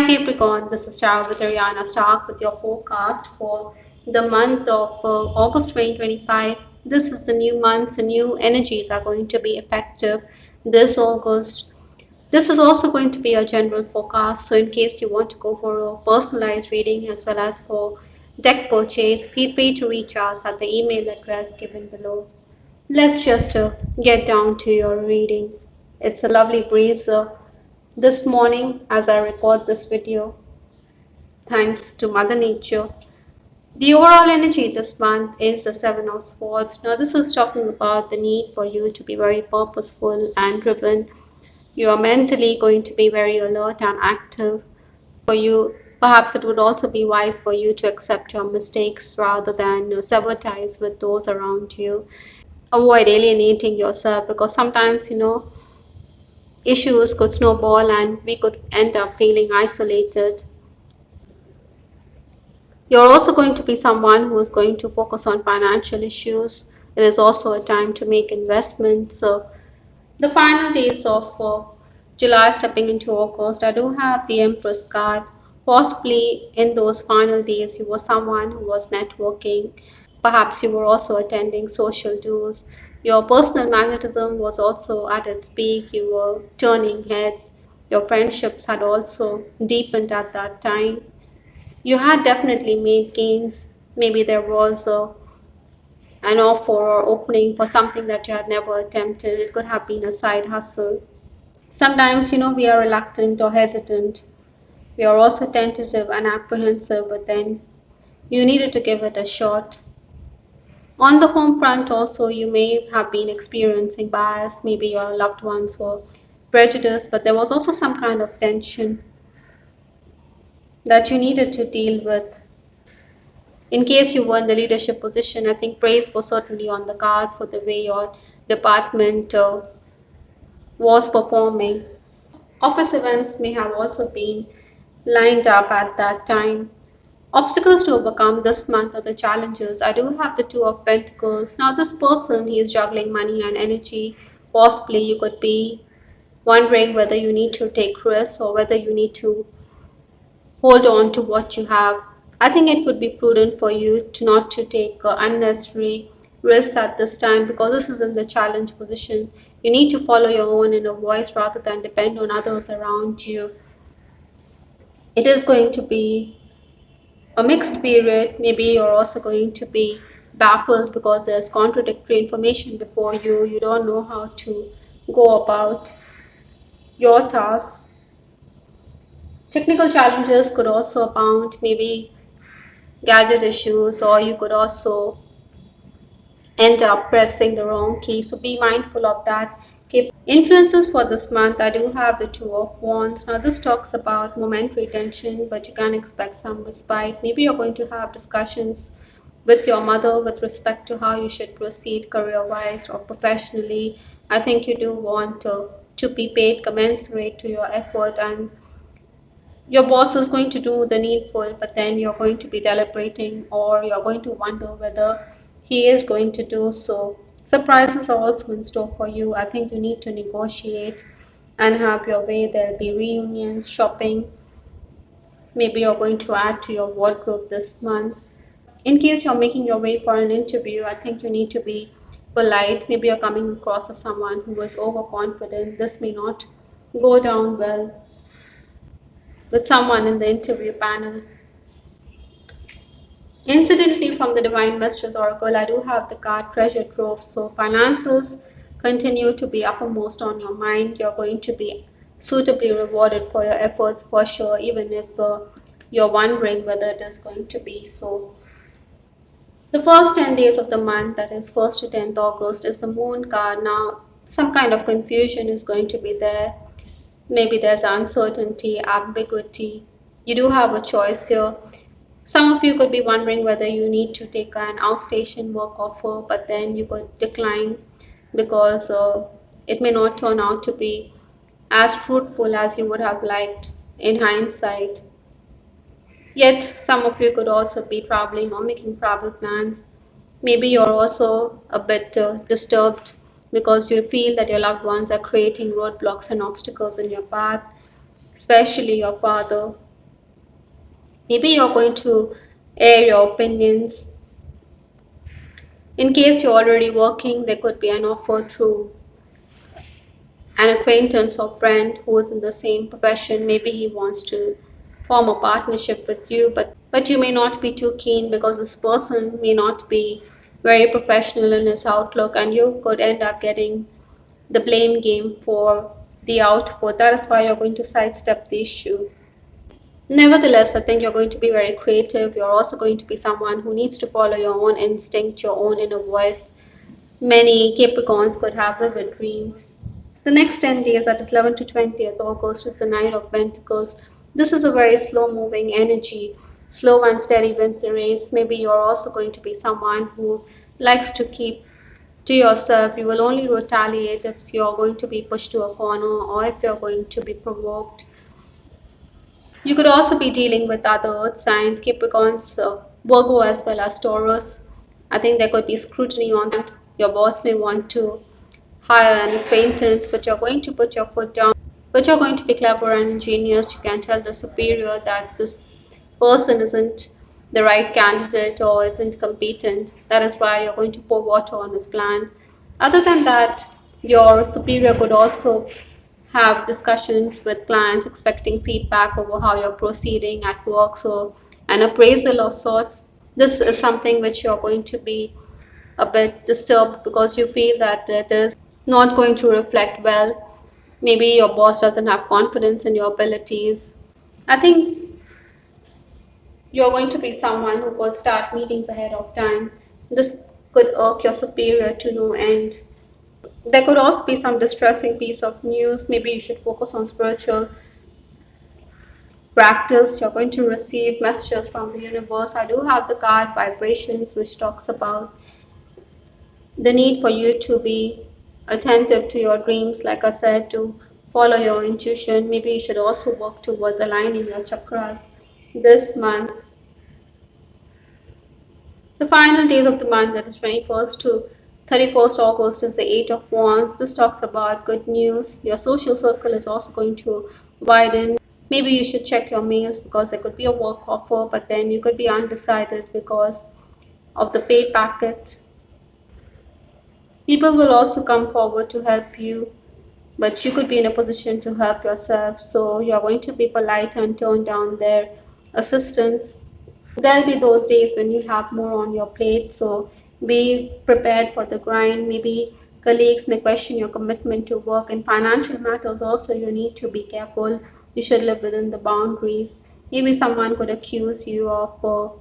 Hi Capricorn, this is Sarah with Ariana. Start with your forecast for the month of August 2025. This is the new month, so new energies are going to be effective this August. This is also going to be a general forecast, so in case you want to go for a personalized reading as well as for deck purchase, feel free to reach us at the email address given below. Let's just get down to your reading. It's a lovely breeze this morning as I record this video, thanks to Mother Nature. The overall energy this month is the Seven of Swords. Now, this is talking about the need for you to be very purposeful and driven. You are mentally going to be very alert and active. For you, perhaps it would also be wise for you to accept your mistakes rather than sever ties with those around you. Avoid alienating yourself because sometimes, issues could snowball and we could end up feeling isolated. You're also going to be someone who is going to focus on financial issues. It is also a time to make investments. So the final days of July stepping into August, I do have the Empress card. Possibly in those final days, you were someone who was networking. Perhaps you were also attending social dues. Your personal magnetism was also at its peak. You were turning heads. Your friendships had also deepened at that time. You had definitely made gains. Maybe there was an offer or opening for something that you had never attempted. It could have been a side hustle. Sometimes, we are reluctant or hesitant. We are also tentative and apprehensive, but then you needed to give it a shot. On the home front, also, you may have been experiencing bias. Maybe your loved ones were prejudiced, but there was also some kind of tension that you needed to deal with. In case you were in the leadership position, I think praise was certainly on the cards for the way your department was performing. Office events may have also been lined up at that time. Obstacles to overcome this month are the challenges. I do have the Two of Pentacles. Now, this person, he is juggling money and energy. Possibly you could be wondering whether you need to take risks or whether you need to hold on to what you have. I think it would be prudent for you to not to take unnecessary risks at this time because this is in the challenge position. You need to follow your own inner voice rather than depend on others around you. It is going to be a mixed period. Maybe you're also going to be baffled because there's contradictory information before you. You don't know how to go about your tasks. Technical challenges could also abound, maybe gadget issues, or you could also end up pressing the wrong key. So be mindful of that. Influences for this month, I do have the Two of Wands. Now this talks about momentary tension, but you can expect some respite. Maybe you're going to have discussions with your mother with respect to how you should proceed career-wise or professionally. I think you do want to be paid commensurate to your effort, and your boss is going to do the needful, but then you're going to be deliberating or you're going to wonder whether he is going to do so. Surprises are also in store for you. I think you need to negotiate and have your way. There'll be reunions, shopping. Maybe you're going to add to your wardrobe this month. In case you're making your way for an interview, I think you need to be polite. Maybe you're coming across as someone who is overconfident. This may not go down well with someone in the interview panel. Incidentally, from the Divine Messages Oracle, I do have the card Treasure Trove. So finances continue to be uppermost on your mind. You're going to be suitably rewarded for your efforts for sure, even if you're wondering whether it is going to be so. The first 10 days of the month, that is 1st to 10th August, is the Moon card. Now, some kind of confusion is going to be there. Maybe there's uncertainty, ambiguity. You do have a choice here. Some of you could be wondering whether you need to take an outstation work offer, but then you could decline because it may not turn out to be as fruitful as you would have liked in hindsight. Yet, some of you could also be traveling or making travel plans. Maybe you're also a bit disturbed because you feel that your loved ones are creating roadblocks and obstacles in your path, especially your father. Maybe you're going to air your opinions. In case you're already working, there could be an offer through an acquaintance or friend who is in the same profession. Maybe he wants to form a partnership with you, but you may not be too keen because this person may not be very professional in his outlook, and you could end up getting the blame game for the output. That is why you're going to sidestep the issue. Nevertheless, I think you're going to be very creative. You're also going to be someone who needs to follow your own instinct, your own inner voice. Many Capricorns could have vivid dreams. The next 10 days, that is 11th to 20th August, is the Knight of Pentacles. This is a very slow moving energy. Slow and steady wins the race. Maybe you're also going to be someone who likes to keep to yourself. You will only retaliate if you're going to be pushed to a corner or if you're going to be provoked. You could also be dealing with other earth signs, Capricorns, Virgo, as well as Taurus. I think there could be scrutiny on that. Your boss may want to hire an acquaintance, but you're going to put your foot down. But you're going to be clever and ingenious. You can tell the superior that this person isn't the right candidate or isn't competent. That is why you're going to pour water on his plans. Other than that, your superior could also have discussions with clients expecting feedback over how you're proceeding at work, so an appraisal of sorts. This is something which you're going to be a bit disturbed because you feel that it is not going to reflect well. Maybe your boss doesn't have confidence in your abilities. I think you're going to be someone who will start meetings ahead of time. This could irk your superior to no end. There could also be some distressing piece of news. Maybe you should focus on spiritual practice. You're going to receive messages from the universe. I do have the card vibrations, which talks about the need for you to be attentive to your dreams, like I said, to follow your intuition. Maybe you should also work towards aligning your chakras this month. The final days of the month, that is 21st to 31st August, is the Eight of Wands. This talks about good news. Your social circle is also going to widen. Maybe you should check your mails because there could be a work offer, but then you could be undecided because of the pay packet. People will also come forward to help you, but you could be in a position to help yourself. So you're going to be polite and turn down their assistance. There'll be those days when you have more on your plate, so be prepared for the grind. Maybe colleagues may question your commitment to work. In financial matters, also, you need to be careful. You should live within the boundaries. Maybe someone could accuse you of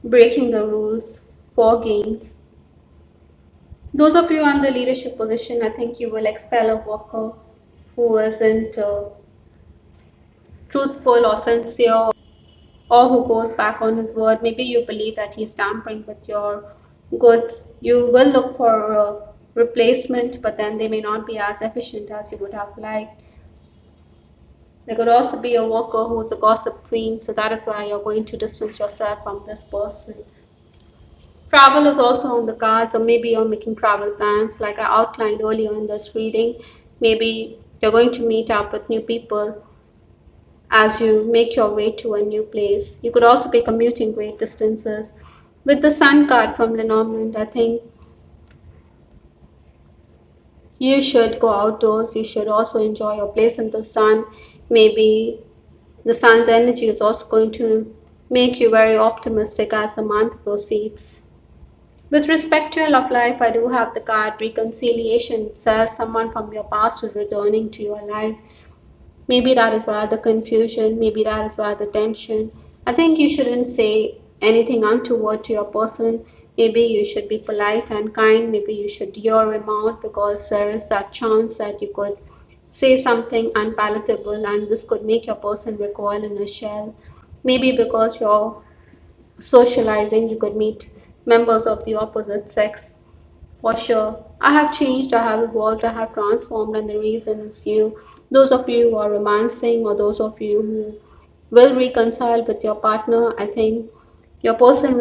breaking the rules for gains. Those of you in the leadership position, I think you will expel a worker who isn't truthful or sincere or who goes back on his word. Maybe you believe that he's tampering with your goods. You will look for a replacement, but then they may not be as efficient as you would have liked. There could also be a worker who's a gossip queen, so that is why you're going to distance yourself from this person. Travel is also on the cards, or maybe you're making travel plans, like I outlined earlier in this reading. Maybe you're going to meet up with new people as you make your way to a new place. You could also be commuting great distances. With the Sun card from Lenormand, I think you should go outdoors. You should also enjoy your place in the sun. Maybe the sun's energy is also going to make you very optimistic as the month proceeds. With respect to your love life, I do have the card reconciliation. It says someone from your past is returning to your life. Maybe that is why the confusion, maybe that is why the tension. I think you shouldn't say anything untoward to your person. Maybe you should be polite and kind. Maybe you should hear him out because there is that chance that you could say something unpalatable and this could make your person recoil in a shell. Maybe because you're socializing, you could meet members of the opposite sex. For sure. I have changed, I have evolved, I have transformed, and the reason is you. Those of you who are romancing, or those of you who will reconcile with your partner, I think your person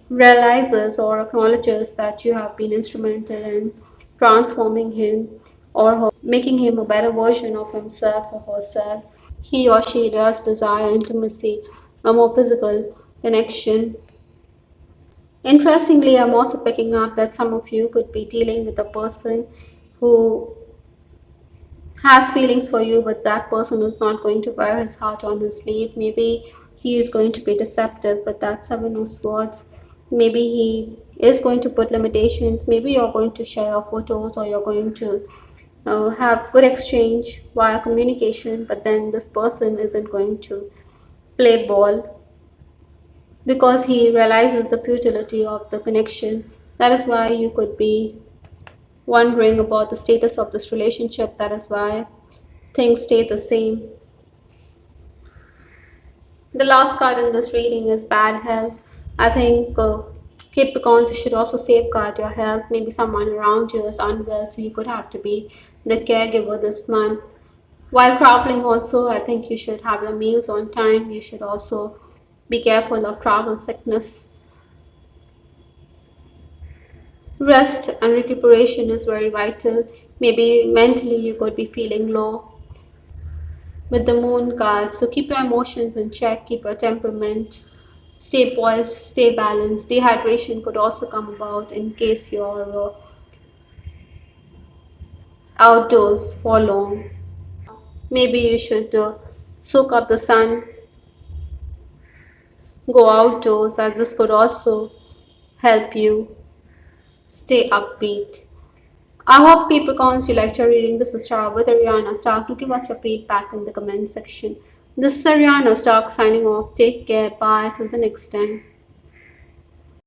realizes or acknowledges that you have been instrumental in transforming him or her, making him a better version of himself or herself. He or she does desire intimacy. a more physical connection. Interestingly, I'm also picking up that some of you could be dealing with a person who has feelings for you, but that person is not going to wear his heart on his sleeve. Maybe he is going to be deceptive with that Seven of Swords. Maybe he is going to put limitations. Maybe you're going to share your photos or you're going to have good exchange via communication, but then this person isn't going to play ball because he realizes the futility of the connection. That is why you could be wondering about the status of this relationship. That is why things stay the same. The last card in this reading is bad health. I think Capricorns, you should also safeguard your health. Maybe someone around you is unwell, so you could have to be the caregiver this month. While traveling, also, I think you should have your meals on time. You should also be careful of travel sickness. Rest and recuperation is very vital. Maybe mentally you could be feeling low with the moon card. So keep your emotions in check, keep your temperament, stay poised, stay balanced. Dehydration could also come about in case you're outdoors for long. Maybe you should soak up the sun, go outdoors, as this could also help you stay upbeat. I hope Capricorns you liked your reading. This is Shara with Ariana Stark. Do give us your feedback in the comment section. This is Ariana Stark signing off. Take care. Bye. Till the next time.